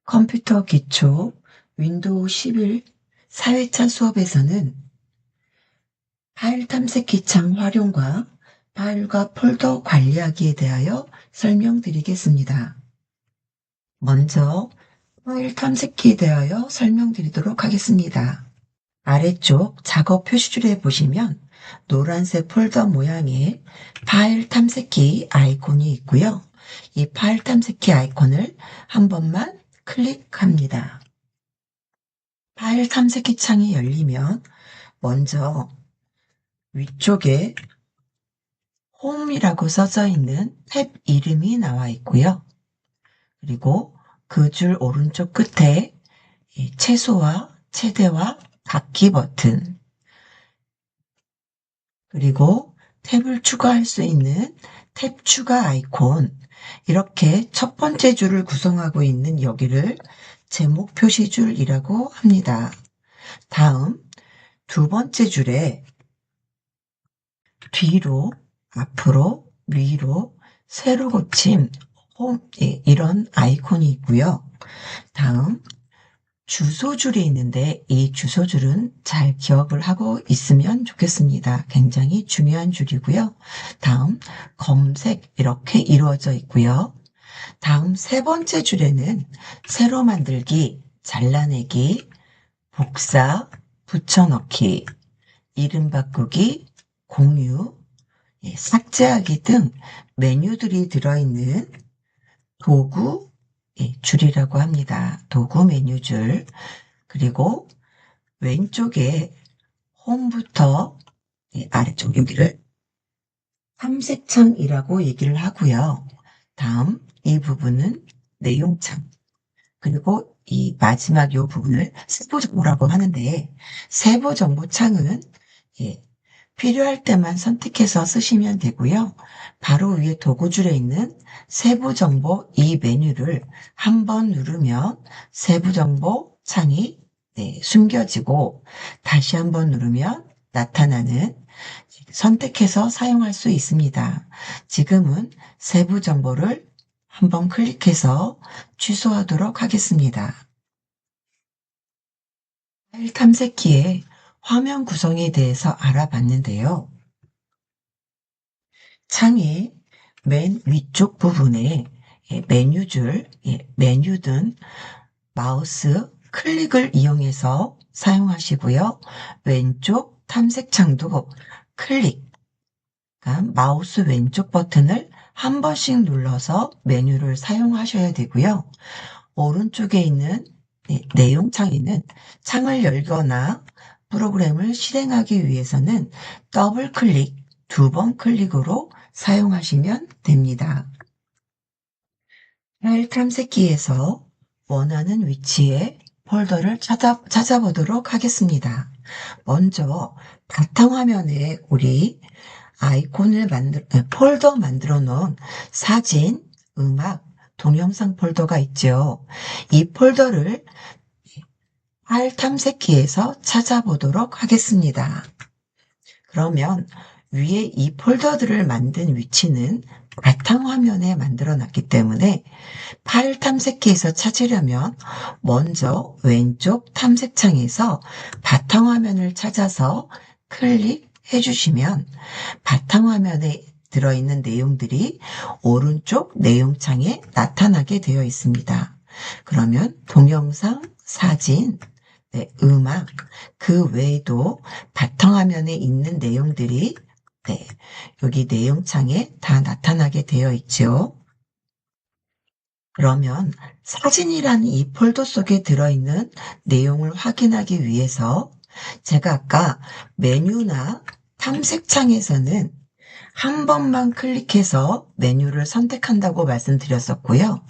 컴퓨터 기초 윈도우 11 4회차 수업에서는 파일 탐색기 창 활용과 파일과 폴더 관리하기에 대하여 설명드리겠습니다. 먼저 파일 탐색기에 대하여 설명드리도록 하겠습니다. 아래쪽 작업 표시줄에 보시면 노란색 폴더 모양의 파일 탐색기 아이콘이 있고요. 이 파일 탐색기 아이콘을 한 번만 클릭합니다. 파일 탐색기 창이 열리면 먼저 위쪽에 홈이라고 써져 있는 탭 이름이 나와 있고요. 그리고 그 줄 오른쪽 끝에 최소화, 최대화, 닫기 버튼, 그리고 탭을 추가할 수 있는 탭 추가 아이콘, 이렇게 첫 번째 줄을 구성하고 있는 여기를 제목 표시줄이라고 합니다. 다음 두 번째 줄에 뒤로, 앞으로, 위로, 세로 고침, 홈, 이런 아이콘이 있고요. 다음 주소줄이 있는데 이 주소줄은 잘 기억을 하고 있으면 좋겠습니다. 굉장히 중요한 줄이고요. 다음 검색 이렇게 이루어져 있고요. 다음 세 번째 줄에는 새로 만들기, 잘라내기, 복사, 붙여넣기, 이름 바꾸기, 공유, 삭제하기 등 메뉴들이 들어있는 도구 줄이라고 합니다. 도구 메뉴줄. 그리고 왼쪽에 홈부터 아래쪽 여기를 탐색창이라고 얘기를 하고요. 다음 이 부분은 내용창. 그리고 이 마지막 이 부분을 세부정보라고 하는데 세부정보창은 필요할 때만 선택해서 쓰시면 되고요. 바로 위에 도구줄에 있는 세부정보 이 메뉴를 한번 누르면 세부정보 창이 숨겨지고 다시 한번 누르면 나타나는 선택해서 사용할 수 있습니다. 지금은 세부정보를 한번 클릭해서 취소하도록 하겠습니다. 파일 탐색기의 화면 구성에 대해서 알아봤는데요. 창의 맨 위쪽 부분에 메뉴줄, 메뉴든 마우스 클릭을 이용해서 사용하시고요. 왼쪽 탐색창도 클릭, 그러니까 마우스 왼쪽 버튼을 한 번씩 눌러서 메뉴를 사용하셔야 되고요. 오른쪽에 있는 내용창에는 창을 열거나 프로그램을 실행하기 위해서는 더블 클릭, 두 번 클릭으로 사용하시면 됩니다. 파일 탐색기에서 원하는 위치에 폴더를 찾아보도록 하겠습니다. 먼저 바탕화면에 우리 폴더 만들어 놓은 사진, 음악, 동영상 폴더가 있죠. 이 폴더를 파일 탐색기에서 찾아보도록 하겠습니다. 그러면 위에 이 폴더들을 만든 위치는 바탕화면에 만들어 놨기 때문에 파일 탐색기에서 찾으려면 먼저 왼쪽 탐색창에서 바탕화면을 찾아서 클릭해 주시면 바탕화면에 들어있는 내용들이 오른쪽 내용창에 나타나게 되어 있습니다. 그러면 동영상, 사진, 음악, 그 외에도 바탕화면에 있는 내용들이 여기 내용창에 다 나타나게 되어 있죠. 그러면 사진이라는 이 폴더 속에 들어있는 내용을 확인하기 위해서 제가 아까 메뉴나 탐색창에서는 한 번만 클릭해서 메뉴를 선택한다고 말씀드렸었고요.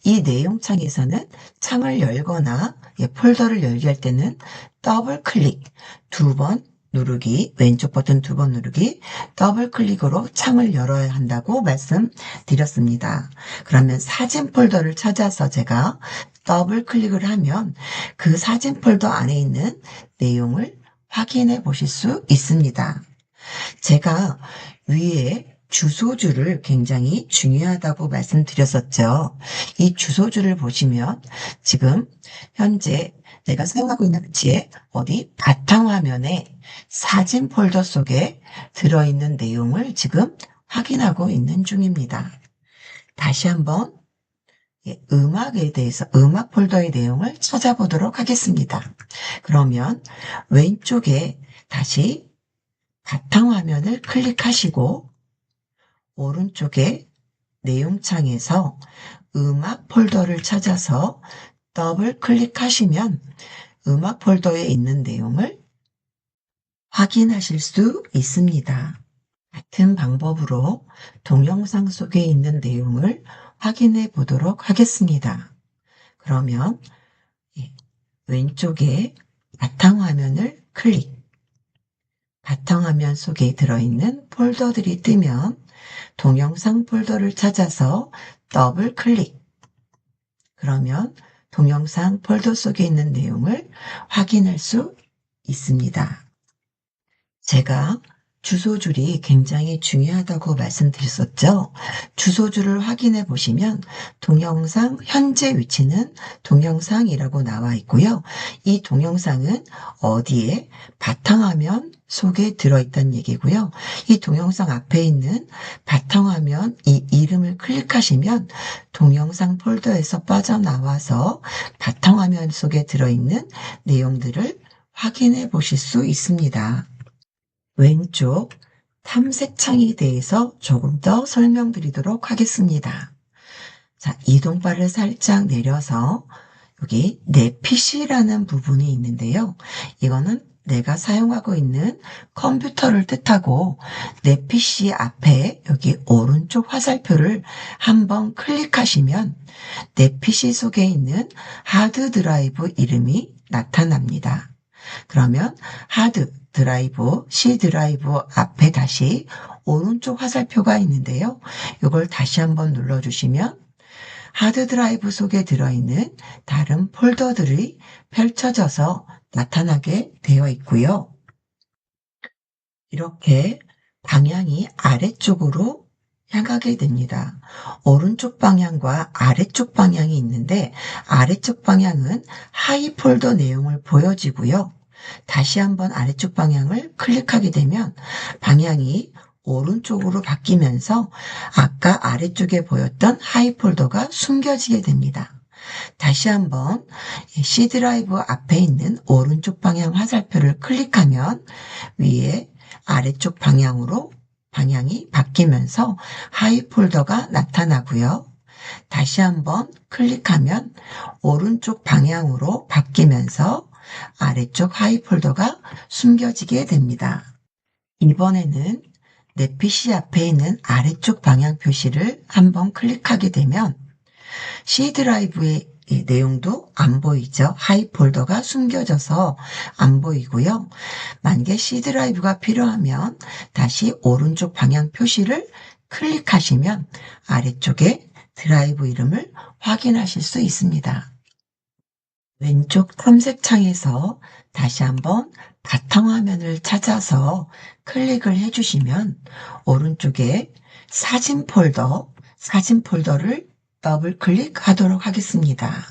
이 내용창에서는 창을 열거나 폴더를 열게 할 때는 더블 클릭, 두 번 누르기, 왼쪽 버튼 두 번 누르기, 더블 클릭으로 창을 열어야 한다고 말씀드렸습니다. 그러면 사진 폴더를 찾아서 제가 더블 클릭을 하면 그 사진 폴더 안에 있는 내용을 확인해 보실 수 있습니다. 제가 위에 주소주를 굉장히 중요하다고 말씀드렸었죠. 이 주소주를 보시면 지금 현재 내가 사용하고 있는 위치에 어디 바탕화면에 사진 폴더 속에 들어있는 내용을 지금 확인하고 있는 중입니다. 다시 한번 음악에 대해서 음악 폴더의 내용을 찾아보도록 하겠습니다. 그러면 왼쪽에 다시 바탕화면을 클릭하시고 오른쪽에 내용창에서 음악 폴더를 찾아서 더블 클릭하시면 음악 폴더에 있는 내용을 확인하실 수 있습니다. 같은 방법으로 동영상 속에 있는 내용을 확인해 보도록 하겠습니다. 그러면 왼쪽에 바탕화면을 클릭, 바탕화면 속에 들어있는 폴더들이 뜨면 동영상 폴더를 찾아서 더블 클릭, 그러면 동영상 폴더 속에 있는 내용을 확인할 수 있습니다. 제가 주소줄이 굉장히 중요하다고 말씀드렸었죠. 주소줄을 확인해 보시면 동영상 현재 위치는 동영상이라고 나와 있고요. 이 동영상은 어디에 바탕화면 속에 들어있다는 얘기고요. 이 동영상 앞에 있는 바탕화면 이 이름을 클릭하시면 동영상 폴더에서 빠져나와서 바탕화면 속에 들어있는 내용들을 확인해 보실 수 있습니다. 왼쪽 탐색창에 대해서 조금 더 설명드리도록 하겠습니다. 자, 이동바를 살짝 내려서 여기 내 PC라는 부분이 있는데요. 이거는 내가 사용하고 있는 컴퓨터를 뜻하고 내 PC 앞에 여기 오른쪽 화살표를 한번 클릭하시면 내 PC 속에 있는 하드 드라이브 이름이 나타납니다. 그러면 하드 드라이브, C 드라이브 앞에 다시 오른쪽 화살표가 있는데요. 이걸 다시 한번 눌러주시면 하드 드라이브 속에 들어있는 다른 폴더들이 펼쳐져서 나타나게 되어 있고요. 이렇게 방향이 아래쪽으로 향하게 됩니다. 오른쪽 방향과 아래쪽 방향이 있는데 아래쪽 방향은 하이 폴더 내용을 보여지고요. 다시 한번 아래쪽 방향을 클릭하게 되면 방향이 오른쪽으로 바뀌면서 아까 아래쪽에 보였던 하이 폴더가 숨겨지게 됩니다. 다시 한번 C 드라이브 앞에 있는 오른쪽 방향 화살표를 클릭하면 위에 아래쪽 방향으로 방향이 바뀌면서 하이 폴더가 나타나고요. 다시 한번 클릭하면 오른쪽 방향으로 바뀌면서 아래쪽 하이 폴더가 숨겨지게 됩니다. 이번에는 내 PC 앞에 있는 아래쪽 방향 표시를 한번 클릭하게 되면 C 드라이브의 내용도 안 보이죠. 하이 폴더가 숨겨져서 안 보이고요. 만약에 C 드라이브가 필요하면 다시 오른쪽 방향 표시를 클릭하시면 아래쪽에 드라이브 이름을 확인하실 수 있습니다. 왼쪽 탐색창에서 다시 한번 바탕화면을 찾아서 클릭을 해주시면 오른쪽에 사진 폴더를 더블 클릭하도록 하겠습니다.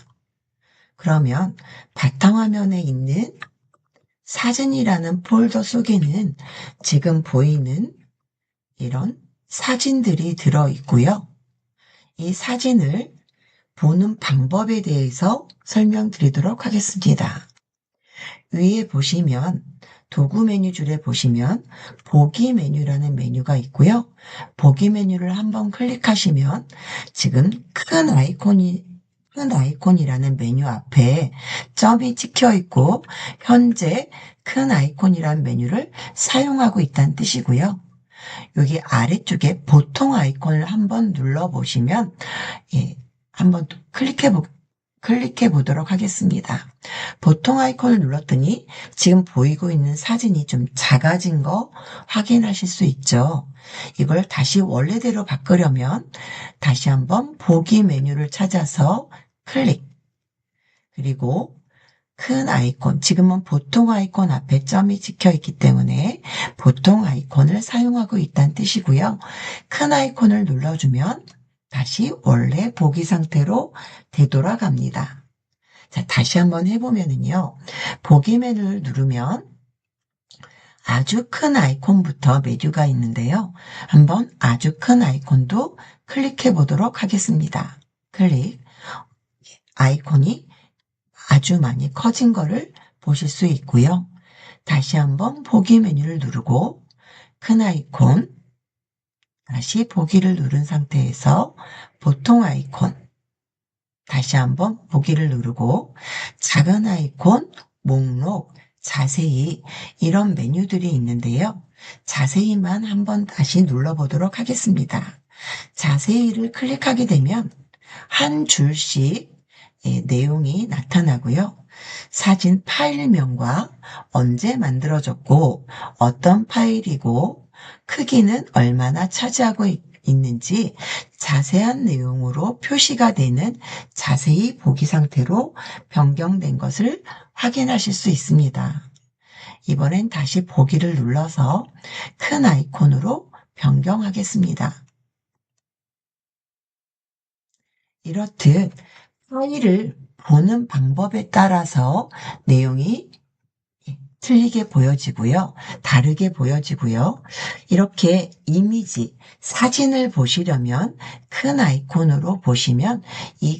그러면 바탕화면에 있는 사진이라는 폴더 속에는 지금 보이는 이런 사진들이 들어있고요. 이 사진을 보는 방법에 대해서 설명드리도록 하겠습니다. 위에 보시면 도구 메뉴 줄에 보시면 보기 메뉴라는 메뉴가 있고요. 보기 메뉴를 한번 클릭하시면 지금 큰 아이콘이라는 메뉴 앞에 점이 찍혀 있고 현재 큰 아이콘이라는 메뉴를 사용하고 있다는 뜻이고요. 여기 아래쪽에 보통 아이콘을 한번 눌러보시면 한번 클릭해 보도록 하겠습니다. 보통 아이콘을 눌렀더니 지금 보이고 있는 사진이 좀 작아진 거 확인하실 수 있죠. 이걸 다시 원래대로 바꾸려면 다시 한번 보기 메뉴를 찾아서 클릭, 그리고 큰 아이콘, 지금은 보통 아이콘 앞에 점이 찍혀 있기 때문에 보통 아이콘을 사용하고 있다는 뜻이고요. 큰 아이콘을 눌러주면 다시 원래 보기 상태로 되돌아갑니다. 자, 다시 한번 해보면은요. 보기 메뉴를 누르면 아주 큰 아이콘부터 메뉴가 있는데요. 한번 아주 큰 아이콘도 클릭해 보도록 하겠습니다. 클릭. 아이콘이 아주 많이 커진 거를 보실 수 있고요. 다시 한번 보기 메뉴를 누르고 큰 아이콘, 다시 보기를 누른 상태에서 보통 아이콘, 다시 한번 보기를 누르고 작은 아이콘, 목록, 자세히 이런 메뉴들이 있는데요. 자세히만 한번 다시 눌러보도록 하겠습니다. 자세히를 클릭하게 되면 한 줄씩 내용이 나타나고요. 사진 파일명과 언제 만들어졌고 어떤 파일이고 크기는 얼마나 차지하고 있는지 자세한 내용으로 표시가 되는 자세히 보기 상태로 변경된 것을 확인하실 수 있습니다. 이번엔 다시 보기를 눌러서 큰 아이콘으로 변경하겠습니다. 이렇듯 파일을 보는 방법에 따라서 내용이 틀리게 보여지고요. 다르게 보여지고요. 이렇게 이미지, 사진을 보시려면 큰 아이콘으로 보시면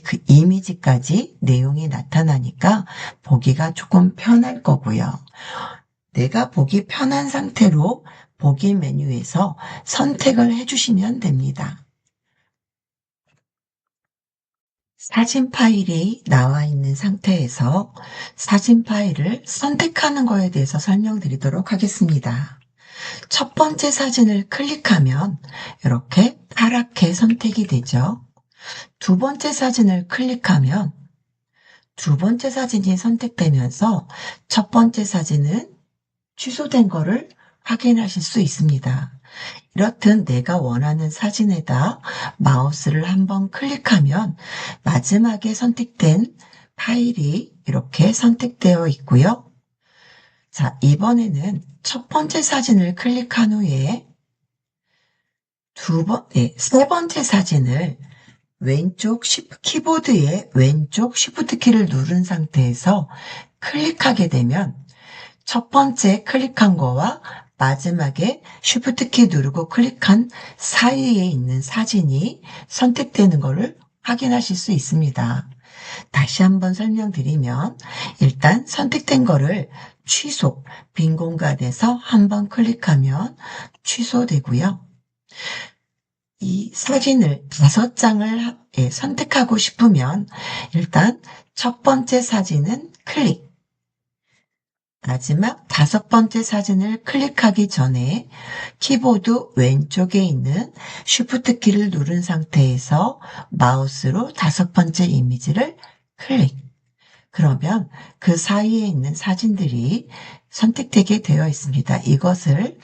그 이미지까지 내용이 나타나니까 보기가 조금 편할 거고요. 내가 보기 편한 상태로 보기 메뉴에서 선택을 해주시면 됩니다. 사진 파일이 나와 있는 상태에서 사진 파일을 선택하는 거에 대해서 설명드리도록 하겠습니다. 첫 번째 사진을 클릭하면 이렇게 파랗게 선택이 되죠. 두 번째 사진을 클릭하면 두 번째 사진이 선택되면서 첫 번째 사진은 취소된 거를 확인하실 수 있습니다. 이렇듯 내가 원하는 사진에다 마우스를 한번 클릭하면 마지막에 선택된 파일이 이렇게 선택되어 있고요. 자, 이번에는 첫 번째 사진을 클릭한 후에 세 번째 사진을 키보드의 왼쪽 쉬프트 키를 누른 상태에서 클릭하게 되면 첫 번째 클릭한 거와 마지막에 쉬프트 키 누르고 클릭한 사이에 있는 사진이 선택되는 것을 확인하실 수 있습니다. 다시 한번 설명드리면 일단 선택된 거를 취소, 빈 공간에서 한번 클릭하면 취소되고요. 이 사진을 5장을 선택하고 싶으면 일단 첫 번째 사진은 클릭, 마지막 5번째 사진을 클릭하기 전에 키보드 왼쪽에 있는 쉬프트 키를 누른 상태에서 마우스로 5번째 이미지를 클릭. 그러면 그 사이에 있는 사진들이 선택되게 되어 있습니다. 이것을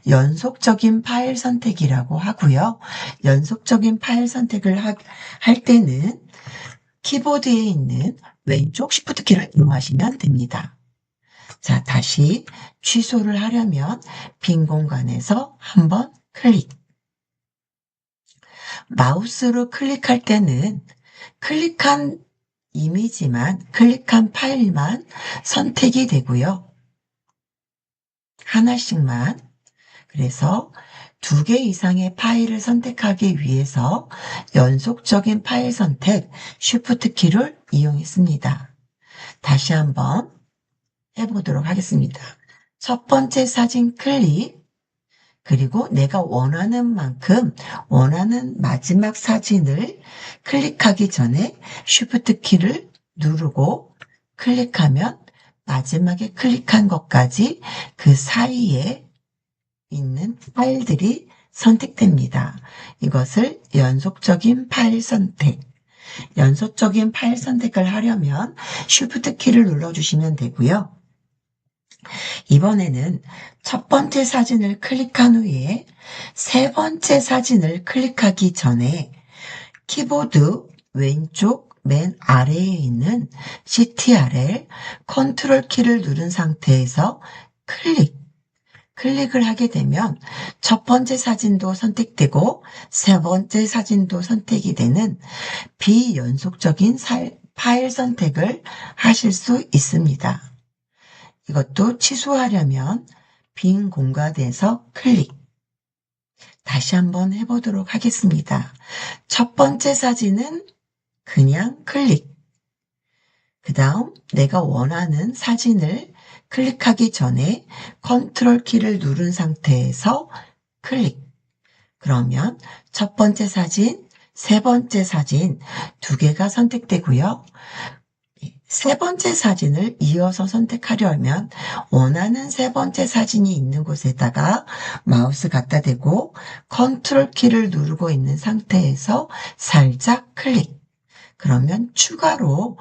연속적인 파일 선택이라고 하고요. 연속적인 파일 선택을 할 때는 키보드에 있는 왼쪽 쉬프트 키를 이용하시면 됩니다. 자, 다시 취소를 하려면 빈 공간에서 한번 클릭. 마우스로 클릭할 때는 클릭한 이미지만, 클릭한 파일만 선택이 되고요. 하나씩만. 그래서 2개 이상의 파일을 선택하기 위해서 연속적인 파일 선택, 쉬프트 키를 이용했습니다. 다시 한번 해보도록 하겠습니다. 첫 번째 사진 클릭, 그리고 내가 원하는 만큼 원하는 마지막 사진을 클릭하기 전에 쉬프트 키를 누르고 클릭하면 마지막에 클릭한 것까지 그 사이에 있는 파일들이 선택됩니다. 이것을 연속적인 파일 선택. 연속적인 파일 선택을 하려면 쉬프트 키를 눌러주시면 되고요. 이번에는 첫 번째 사진을 클릭한 후에 세 번째 사진을 클릭하기 전에 키보드 왼쪽 맨 아래에 있는 CTRL, 컨트롤 키를 누른 상태에서 클릭을 하게 되면 첫 번째 사진도 선택되고 세 번째 사진도 선택이 되는 비연속적인 파일 선택을 하실 수 있습니다. 이것도 취소하려면 빈 공간에서 클릭. 다시 한번 해보도록 하겠습니다. 첫 번째 사진은 그냥 클릭. 그 다음 내가 원하는 사진을 클릭하기 전에 컨트롤 키를 누른 상태에서 클릭. 그러면 첫 번째 사진, 세 번째 사진 두 개가 선택되고요. 세 번째 사진을 이어서 선택하려면 원하는 세 번째 사진이 있는 곳에다가 마우스 갖다 대고 컨트롤 키를 누르고 있는 상태에서 살짝 클릭. 그러면 추가로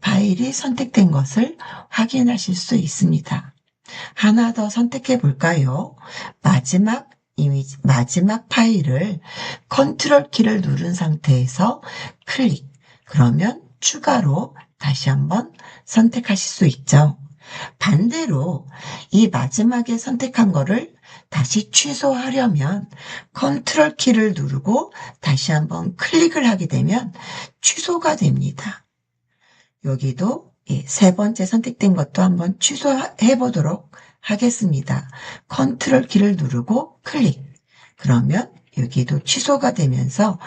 파일이 선택된 것을 확인하실 수 있습니다. 하나 더 선택해 볼까요? 마지막 파일을 컨트롤 키를 누른 상태에서 클릭. 그러면 추가로 다시 한번 선택하실 수 있죠. 반대로 이 마지막에 선택한 거를 다시 취소하려면 컨트롤 키를 누르고 다시 한번 클릭을 하게 되면 취소가 됩니다. 여기도 세 번째 선택된 것도 한번 취소해 보도록 하겠습니다. 컨트롤 키를 누르고 클릭. 그러면 여기도 취소가 되면서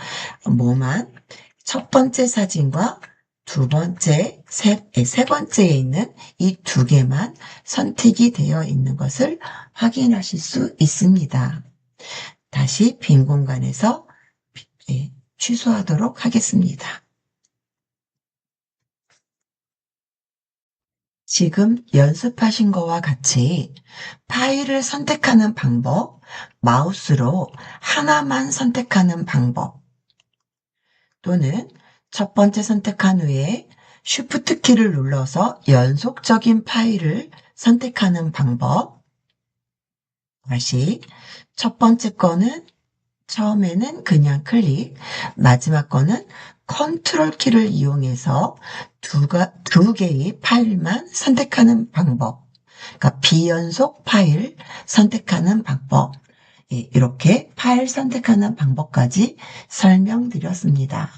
뭐만 첫 번째 사진과 두 번째, 세 번째에 있는 이 두 개만 선택이 되어 있는 것을 확인하실 수 있습니다. 다시 빈 공간에서 취소하도록 하겠습니다. 지금 연습하신 거와 같이 파일을 선택하는 방법, 마우스로 하나만 선택하는 방법, 또는 첫 번째 선택한 후에 쉬프트 키를 눌러서 연속적인 파일을 선택하는 방법, 다시 첫 번째 거는 처음에는 그냥 클릭, 마지막 거는 컨트롤 키를 이용해서 두 개의 파일만 선택하는 방법, 그러니까 비연속 파일 선택하는 방법, 이렇게 파일 선택하는 방법까지 설명드렸습니다.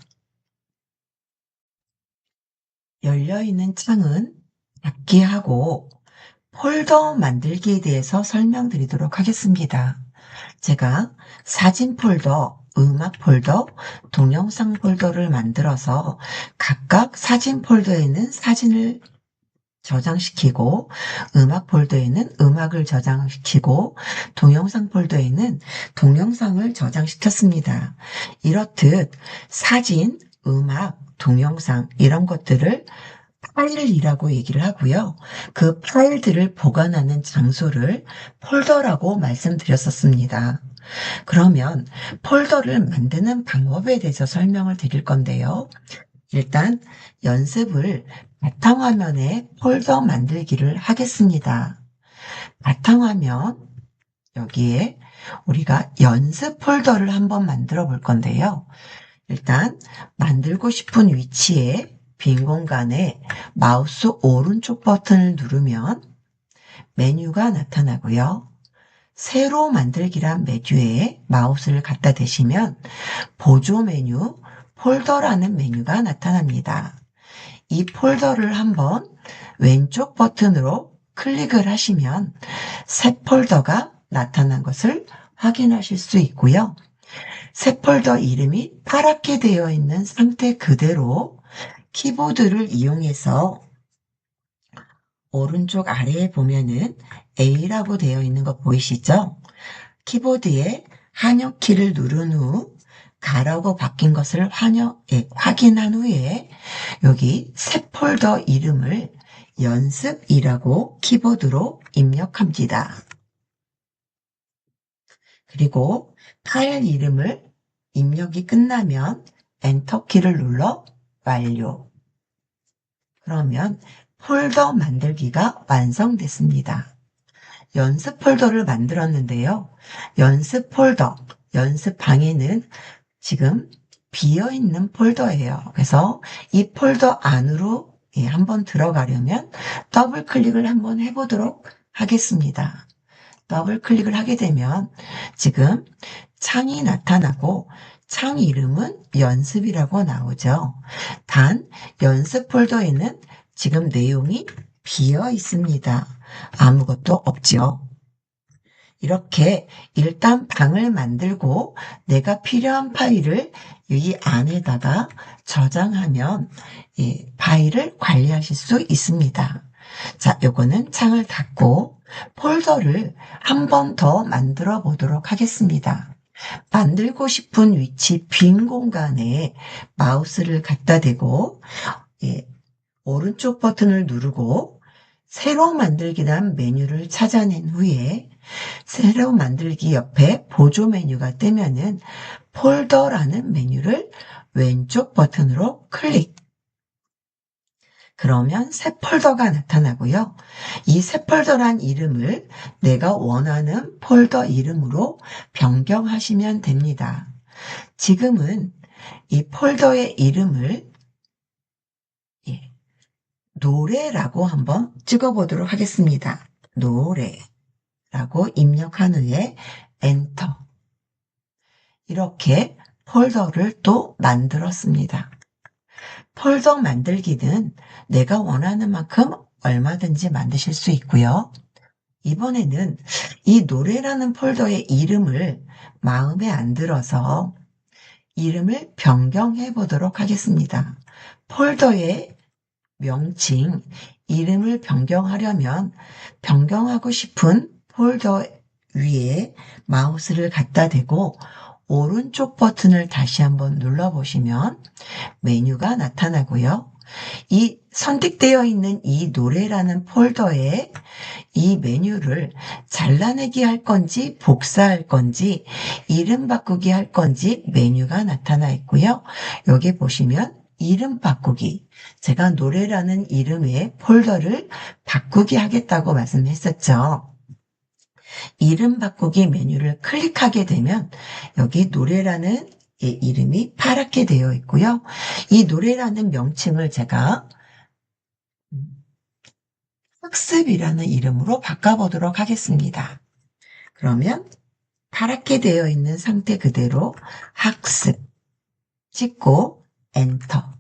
열려있는 창은 닫기 하고 폴더 만들기에 대해서 설명드리도록 하겠습니다. 제가 사진 폴더, 음악 폴더, 동영상 폴더를 만들어서 각각 사진 폴더에는 사진을 저장시키고 음악 폴더에는 음악을 저장시키고 동영상 폴더에는 동영상을 저장시켰습니다. 이렇듯 사진, 음악, 동영상 이런 것들을 파일이라고 얘기를 하고요. 그 파일들을 보관하는 장소를 폴더라고 말씀드렸었습니다. 그러면 폴더를 만드는 방법에 대해서 설명을 드릴 건데요. 일단 연습을 바탕화면에 폴더 만들기를 하겠습니다. 바탕화면 여기에 우리가 연습 폴더를 한번 만들어 볼 건데요. 일단 만들고 싶은 위치에 빈 공간에 마우스 오른쪽 버튼을 누르면 메뉴가 나타나고요. 새로 만들기란 메뉴에 마우스를 갖다 대시면 보조 메뉴, 폴더라는 메뉴가 나타납니다. 이 폴더를 한번 왼쪽 버튼으로 클릭을 하시면 새 폴더가 나타난 것을 확인하실 수 있고요. 새 폴더 이름이 파랗게 되어 있는 상태 그대로 키보드를 이용해서 오른쪽 아래에 보면은 A라고 되어 있는 거 보이시죠? 키보드에 한역키를 누른 후 가라고 바뀐 것을 확인한 후에 여기 새 폴더 이름을 연습이라고 키보드로 입력합니다. 그리고 파일 이름을 입력이 끝나면 엔터키를 눌러 완료. 그러면 폴더 만들기가 완성됐습니다. 연습 폴더를 만들었는데요. 연습 폴더, 연습 방에는 지금 비어있는 폴더예요. 그래서 이 폴더 안으로 한번 들어가려면 더블 클릭을 한번 해보도록 하겠습니다. 더블 클릭을 하게 되면 지금 창이 나타나고 창 이름은 연습이라고 나오죠. 단 연습 폴더에는 지금 내용이 비어 있습니다. 아무것도 없죠. 이렇게 일단 방을 만들고 내가 필요한 파일을 이 안에다가 저장하면 이 파일을 관리하실 수 있습니다. 자, 요거는 창을 닫고 폴더를 한 번 더 만들어 보도록 하겠습니다. 만들고 싶은 위치 빈 공간에 마우스를 갖다 대고 오른쪽 버튼을 누르고 새로 만들기란 메뉴를 찾아낸 후에 새로 만들기 옆에 보조 메뉴가 뜨면은 폴더라는 메뉴를 왼쪽 버튼으로 클릭. 그러면 새 폴더가 나타나고요. 이 새 폴더란 이름을 내가 원하는 폴더 이름으로 변경하시면 됩니다. 지금은 이 폴더의 이름을 노래라고 한번 찍어보도록 하겠습니다. 노래라고 입력한 후에 엔터. 이렇게 폴더를 또 만들었습니다. 폴더 만들기는 내가 원하는 만큼 얼마든지 만드실 수 있고요. 이번에는 이 노래라는 폴더의 이름을 마음에 안 들어서 이름을 변경해 보도록 하겠습니다. 폴더의 명칭, 이름을 변경하려면 변경하고 싶은 폴더 위에 마우스를 갖다 대고 오른쪽 버튼을 다시 한번 눌러보시면 메뉴가 나타나고요. 이 선택되어 있는 이 노래라는 폴더에 이 메뉴를 잘라내기 할 건지 복사할 건지 이름 바꾸기 할 건지 메뉴가 나타나 있고요. 여기 보시면 이름 바꾸기. 제가 노래라는 이름의 폴더를 바꾸기 하겠다고 말씀했었죠. 이름 바꾸기 메뉴를 클릭하게 되면 여기 노래라는 이름이 파랗게 되어 있고요. 이 노래라는 명칭을 제가 학습이라는 이름으로 바꿔보도록 하겠습니다. 그러면 파랗게 되어 있는 상태 그대로 학습 찍고 엔터.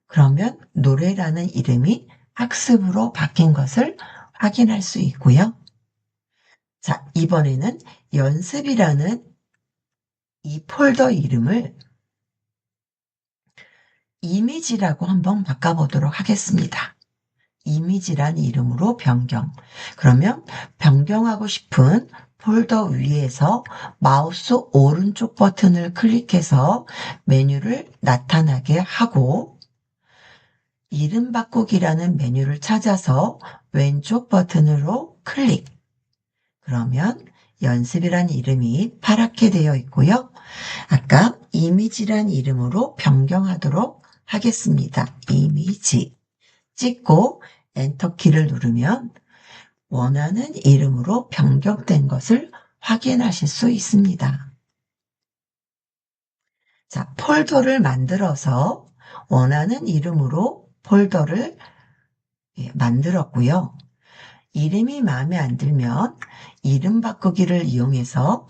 그러면 노래라는 이름이 학습으로 바뀐 것을 확인할 수 있고요. 자, 이번에는 연습이라는 이 폴더 이름을 이미지라고 한번 바꿔보도록 하겠습니다. 이미지란 이름으로 변경. 그러면 변경하고 싶은 폴더 위에서 마우스 오른쪽 버튼을 클릭해서 메뉴를 나타나게 하고 이름 바꾸기라는 메뉴를 찾아서 왼쪽 버튼으로 클릭. 그러면 연습이란 이름이 파랗게 되어 있고요. 아까 이미지란 이름으로 변경하도록 하겠습니다. 이미지 찍고 엔터키를 누르면 원하는 이름으로 변경된 것을 확인하실 수 있습니다. 자, 폴더를 만들어서 원하는 이름으로 폴더를 만들었고요. 이름이 마음에 안 들면 이름 바꾸기를 이용해서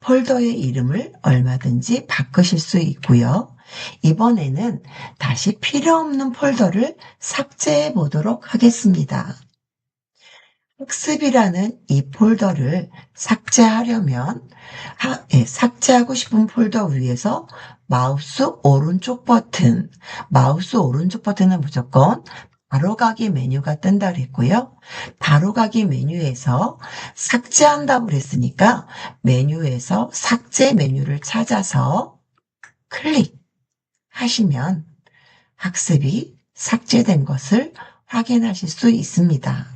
폴더의 이름을 얼마든지 바꾸실 수 있고요. 이번에는 다시 필요 없는 폴더를 삭제해 보도록 하겠습니다. 학습이라는 이 폴더를 삭제하려면 삭제하고 싶은 폴더 위에서 마우스 오른쪽 버튼은 무조건 바로가기 메뉴가 뜬다 그랬고요. 바로가기 메뉴에서 삭제한다고 그랬으니까 메뉴에서 삭제 메뉴를 찾아서 클릭하시면 학습이 삭제된 것을 확인하실 수 있습니다.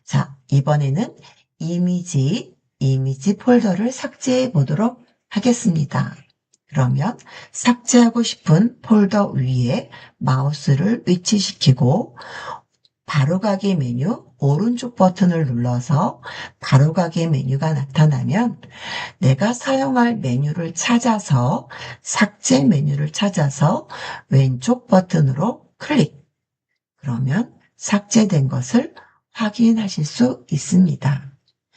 자, 이번에는 이미지 폴더를 삭제해 보도록 하겠습니다. 그러면 삭제하고 싶은 폴더 위에 마우스를 위치시키고 바로가기 메뉴 오른쪽 버튼을 눌러서 바로가기 메뉴가 나타나면 내가 사용할 메뉴를 찾아서 삭제 메뉴를 찾아서 왼쪽 버튼으로 클릭. 그러면 삭제된 것을 확인하실 수 있습니다.